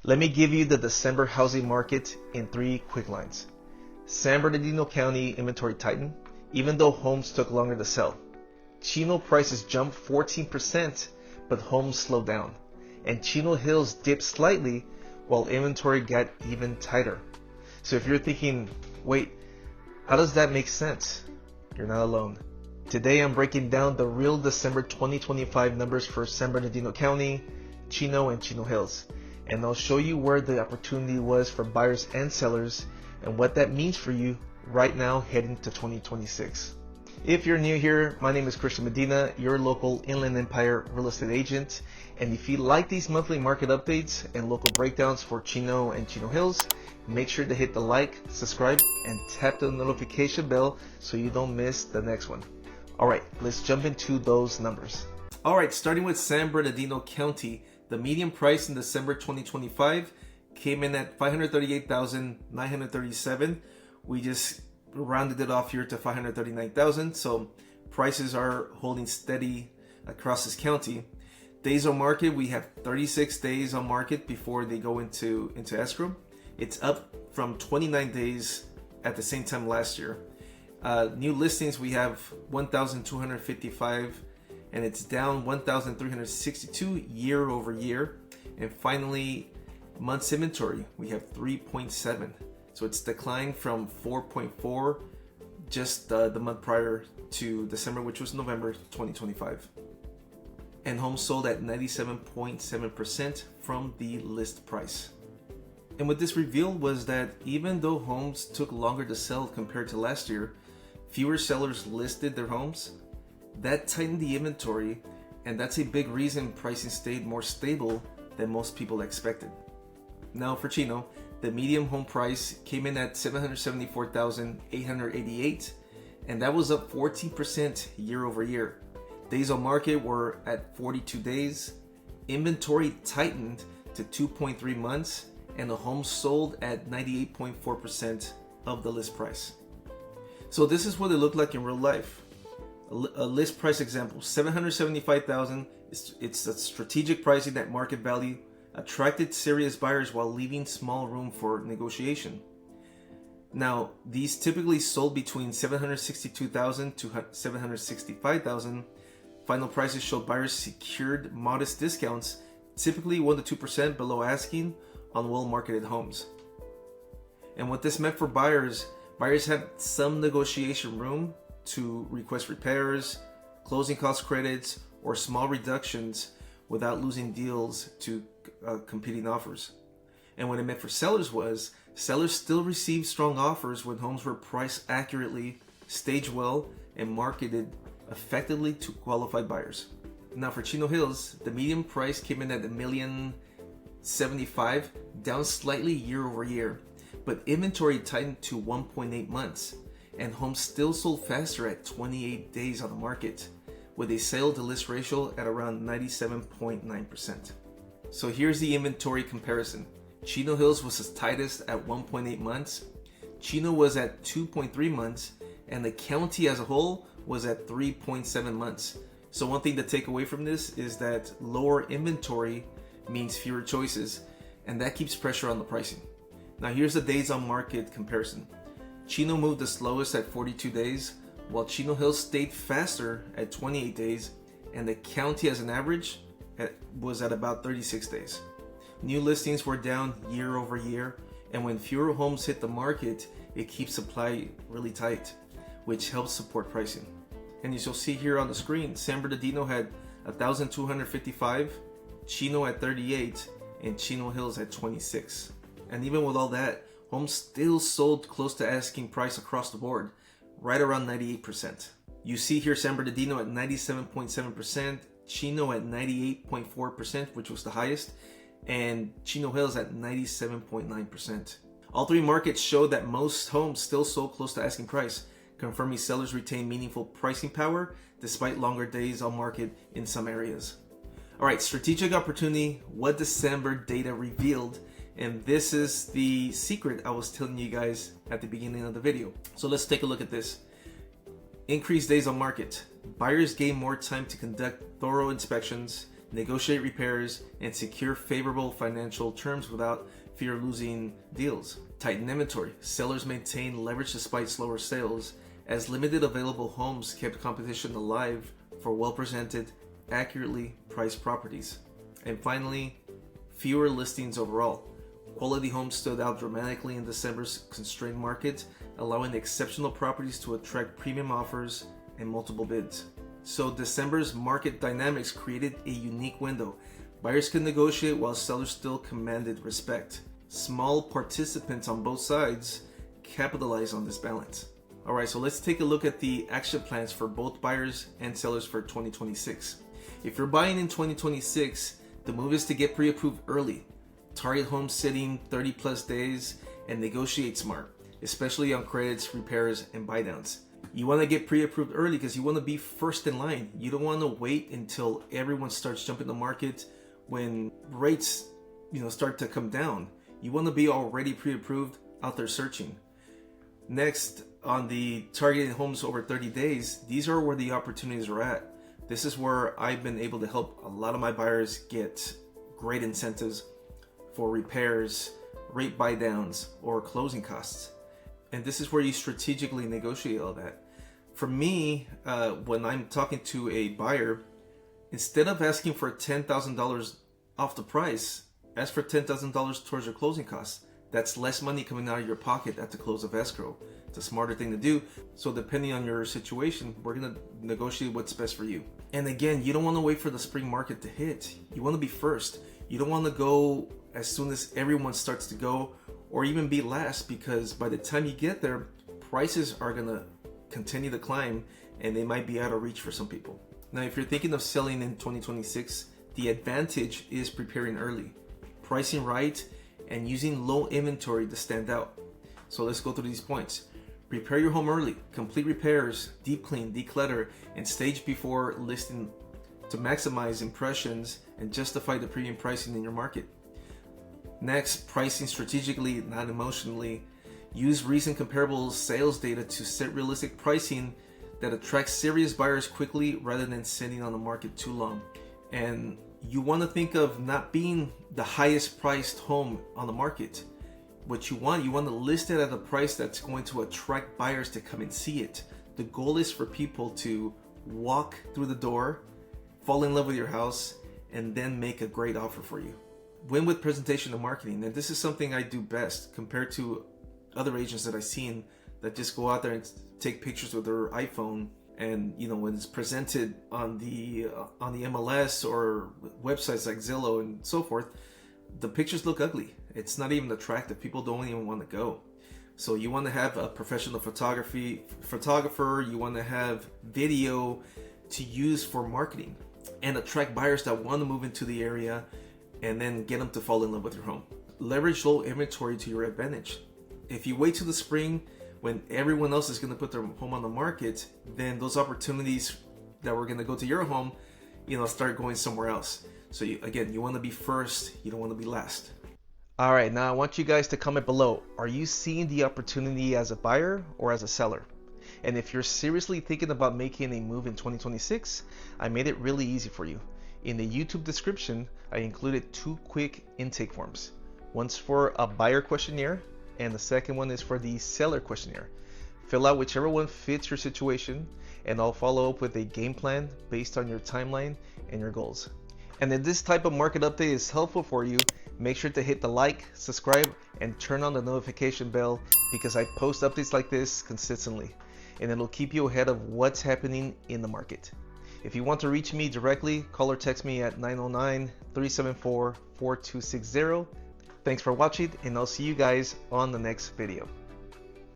Let me give you the December housing market in 3 quick lines. San Bernardino County inventory tightened, even though homes took longer to sell. Chino prices jumped 14%, but homes slowed down. And Chino Hills dipped slightly while inventory got even tighter. So if you're thinking, wait, how does that make sense? You're not alone. Today I'm breaking down the real December 2025 numbers for San Bernardino County, Chino, and Chino Hills. And I'll show you where the opportunity was for buyers and sellers and what that means for you right now heading to 2026. If you're new here, my name is Medina, your local Inland Empire real estate agent. And if you like these monthly market updates and local breakdowns for Chino and Chino Hills, make sure to hit the like, subscribe, and tap the notification bell so you don't miss the next one. All right, let's jump into those numbers. All right, starting with San Bernardino County, the median price in December 2025 came in at $538,937. We just rounded it off here to $539,000. So prices are holding steady across this county. Days on market, we have 36 days on market before they go into escrow. It's up from 29 days at the same time last year. New listings, we have 1,255, and it's down 1,362 year over year. And finally, months inventory, we have 3.7. So it's declined from 4.4 just the month prior to December, which was November 2025. And homes sold at 97.7% from the list price. And what this revealed was that even though homes took longer to sell compared to last year, fewer sellers listed their homes. That tightened the inventory, and that's a big reason pricing stayed more stable than most people expected. Now for Chino, the median home price came in at $774,888, and that was up 14% year over year. Days on market were at 42 days. Inventory tightened to 2.3 months, and the home sold at 98.4% of the list price. So this is what it looked like in real life. A list price example, $775,000. It's a strategic pricing at market value, attracted serious buyers while leaving small room for negotiation. Now, these typically sold between $762,000 to $765,000. Final prices showed buyers secured modest discounts, typically 1 to 2% below asking on well-marketed homes. And what this meant for buyers had some negotiation room to request repairs, closing cost credits, or small reductions without losing deals to competing offers. And what it meant for sellers was, sellers still received strong offers when homes were priced accurately, staged well, and marketed effectively to qualified buyers. Now for Chino Hills, the median price came in at $1,075,000, down slightly year over year, but inventory tightened to 1.8 months, and homes still sold faster at 28 days on the market, with a sale to list ratio at around 97.9%. So here's the inventory comparison. Chino Hills was as tightest at 1.8 months, Chino was at 2.3 months, and the county as a whole was at 3.7 months. So one thing to take away from this is that lower inventory means fewer choices, and that keeps pressure on the pricing. Now here's the days on market comparison. Chino moved the slowest at 42 days, while Chino Hills stayed faster at 28 days, and the county as an average was at about 36 days. New listings were down year over year, and when fewer homes hit the market, it keeps supply really tight, which helps support pricing. And as you'll see here on the screen, San Bernardino had 1,255, Chino at 38, and Chino Hills at 26. And even with all that, homes still sold close to asking price across the board, right around 98%. You see here San Bernardino at 97.7%, Chino at 98.4%, which was the highest, and Chino Hills at 97.9%. All three markets showed that most homes still sold close to asking price, confirming sellers retain meaningful pricing power despite longer days on market in some areas. All right, strategic opportunity, what December data revealed. And this is the secret I was telling you guys at the beginning of the video. So let's take a look at this. Increased days on market. Buyers gain more time to conduct thorough inspections, negotiate repairs, and secure favorable financial terms without fear of losing deals. Tighten inventory. Sellers maintain leverage despite slower sales, as limited available homes kept competition alive for well-presented, accurately priced properties. And finally, fewer listings overall. Quality homes stood out dramatically in December's constrained market, allowing exceptional properties to attract premium offers and multiple bids. So December's market dynamics created a unique window. Buyers could negotiate while sellers still commanded respect. Small participants on both sides capitalized on this balance. Alright, so let's take a look at the action plans for both buyers and sellers for 2026. If you're buying in 2026, the move is to get pre-approved early. Target home sitting 30 plus days and negotiate smart, especially on credits, repairs, and buy downs. You want to get pre-approved early because you want to be first in line. You don't want to wait until everyone starts jumping the market when rates, start to come down. You want to be already pre-approved out there searching. Next, on the targeting homes over 30 days, these are where the opportunities are at. This is where I've been able to help a lot of my buyers get great incentives for repairs, rate buy downs, or closing costs. And this is where you strategically negotiate all that. For me, when I'm talking to a buyer, instead of asking for $10,000 off the price, ask for $10,000 towards your closing costs. That's less money coming out of your pocket at the close of escrow. It's a smarter thing to do. So depending on your situation, we're going to negotiate what's best for you. And again, you don't want to wait for the spring market to hit. You want to be first. You don't want to go as soon as everyone starts to go, or even be last, because by the time you get there, prices are going to continue to climb and they might be out of reach for some people. Now, if you're thinking of selling in 2026, the advantage is preparing early, pricing right, and using low inventory to stand out. So let's go through these points. Prepare your home early, complete repairs, deep clean, declutter, and stage before listing to maximize impressions and justify the premium pricing in your market. Next, pricing strategically, not emotionally. Use recent comparable sales data to set realistic pricing that attracts serious buyers quickly rather than sitting on the market too long. And you want to think of not being the highest priced home on the market. What you want to list it at a price that's going to attract buyers to come and see it. The goal is for people to walk through the door, fall in love with your house, and then make a great offer for you. Win with presentation and marketing. And this is something I do best compared to other agents that I've seen that just go out there and take pictures with their iPhone, and when it's presented on the MLS or websites like Zillow and so forth, the pictures look ugly. It's not even attractive. People don't even want to go. So you want to have a professional photographer, you want to have video to use for marketing and attract buyers that want to move into the area, and then get them to fall in love with your home. Leverage low inventory to your advantage. If you wait till the spring when everyone else is going to put their home on the market, then those opportunities that were going to go to your home, start going somewhere else. So you want to be first, you don't want to be last. All right, now I want you guys to comment below. Are you seeing the opportunity as a buyer or as a seller? And if you're seriously thinking about making a move in 2026, I made it really easy for you. In the YouTube description, I included 2 quick intake forms. One's for a buyer questionnaire, and the second one is for the seller questionnaire. Fill out whichever one fits your situation, and I'll follow up with a game plan based on your timeline and your goals. And if this type of market update is helpful for you, make sure to hit the like, subscribe, and turn on the notification bell, because I post updates like this consistently, and it'll keep you ahead of what's happening in the market. If you want to reach me directly, call or text me at 909-374-4260. Thanks for watching, and I'll see you guys on the next video.